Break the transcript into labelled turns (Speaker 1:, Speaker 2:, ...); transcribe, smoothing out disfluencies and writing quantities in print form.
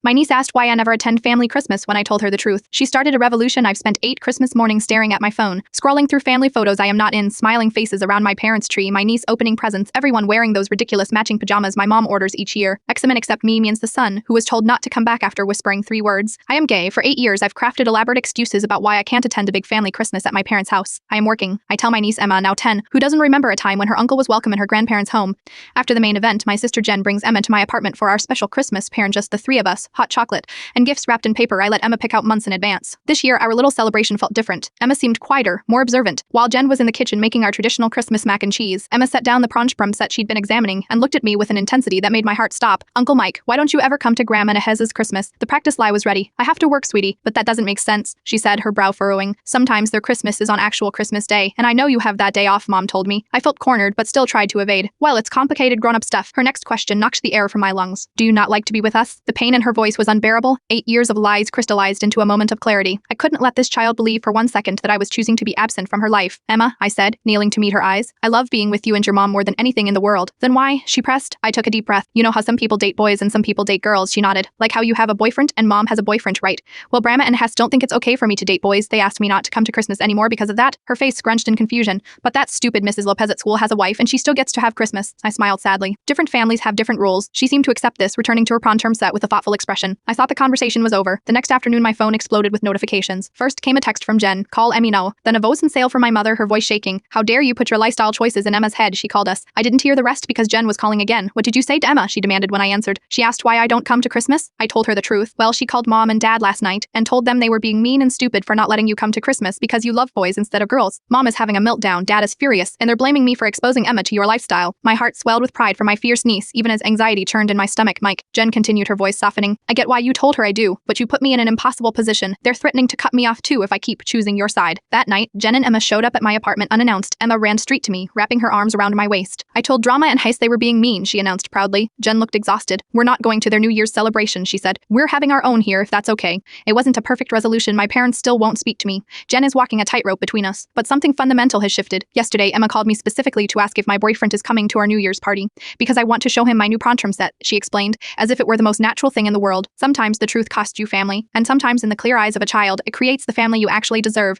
Speaker 1: My niece asked why I never attend family Christmas when I told her the truth. She started a revolution. I've spent 8 Christmas mornings staring at my phone, scrolling through family photos I am not in, smiling faces around my parents' tree, my niece opening presents, everyone wearing those ridiculous matching pajamas my mom orders each year. Examen except me means the son, who was told not to come back after whispering 3 words. I am gay. For 8 years I've crafted elaborate excuses about why I can't attend a big family Christmas at my parents' house. I am working. I tell my niece Emma, now 10, who doesn't remember a time when her uncle was welcome in her grandparents' home. After the main event, my sister Jen brings Emma to my apartment for our special Christmas parent, just the 3 of us, hot chocolate, and gifts wrapped in paper I let Emma pick out months in advance. This year, our little celebration felt different. Emma seemed quieter, more observant. While Jen was in the kitchen making our traditional Christmas mac and cheese, Emma set down the Pronsprum set she'd been examining and looked at me with an intensity that made my heart stop. Uncle Mike, why don't you ever come to Grandma Nehez's Christmas? The practice lie was ready. I have to work, sweetie, but that doesn't make sense, she said, her brow furrowing. Sometimes their Christmas is on actual Christmas Day, and I know you have that day off, Mom told me. I felt cornered, but still tried to evade. Well, it's complicated grown-up stuff. Her next question knocked the air from my lungs. Do you not like to be with us? The pain in her voice was unbearable. 8 years of lies crystallized into a moment of clarity. I couldn't let this child believe for one second that I was choosing to be absent from her life. Emma, I said, kneeling to meet her eyes, I love being with you and your mom more than anything in the world. Then why? She pressed. I took a deep breath. You know how some people date boys and some people date girls, she nodded. Like how you have a boyfriend and mom has a boyfriend, right? Well, Brahma and Hess don't think it's okay for me to date boys. They asked me not to come to Christmas anymore because of that. Her face scrunched in confusion. But that stupid Mrs. Lopez at school has a wife and she still gets to have Christmas. I smiled sadly. Different families have different rules. She seemed to accept this, returning to her prom-term set with a thoughtful expression. I thought the conversation was over. The next afternoon my phone exploded with notifications. First came a text from Jen. Call Emmy now. Then a voice and sale from my mother, her voice shaking. How dare you put your lifestyle choices in Emma's head, she called us. I didn't hear the rest because Jen was calling again. What did you say to Emma? She demanded when I answered. She asked why I don't come to Christmas. I told her the truth. Well, she called Mom and Dad last night and told them they were being mean and stupid for not letting you come to Christmas because you love boys instead of girls. Mom is having a meltdown, Dad is furious, and they're blaming me for exposing Emma to your lifestyle. My heart swelled with pride for my fierce niece, even as anxiety churned in my stomach. Mike, Jen continued, her voice softening. I get why you told her I do, but you put me in an impossible position. They're threatening to cut me off too if I keep choosing your side. That night, Jen and Emma showed up at my apartment unannounced. Emma ran straight to me, wrapping her arms around my waist. I told Drama and Heist they were being mean, she announced proudly. Jen looked exhausted. We're not going to their New Year's celebration, she said. We're having our own here if that's okay. It wasn't a perfect resolution. My parents still won't speak to me. Jen is walking a tightrope between us. But something fundamental has shifted. Yesterday, Emma called me specifically to ask if my boyfriend is coming to our New Year's party. Because I want to show him my new prom set, she explained, as if it were the most natural thing in the world. Sometimes the truth costs you family, and sometimes in the clear eyes of a child, it creates the family you actually deserve.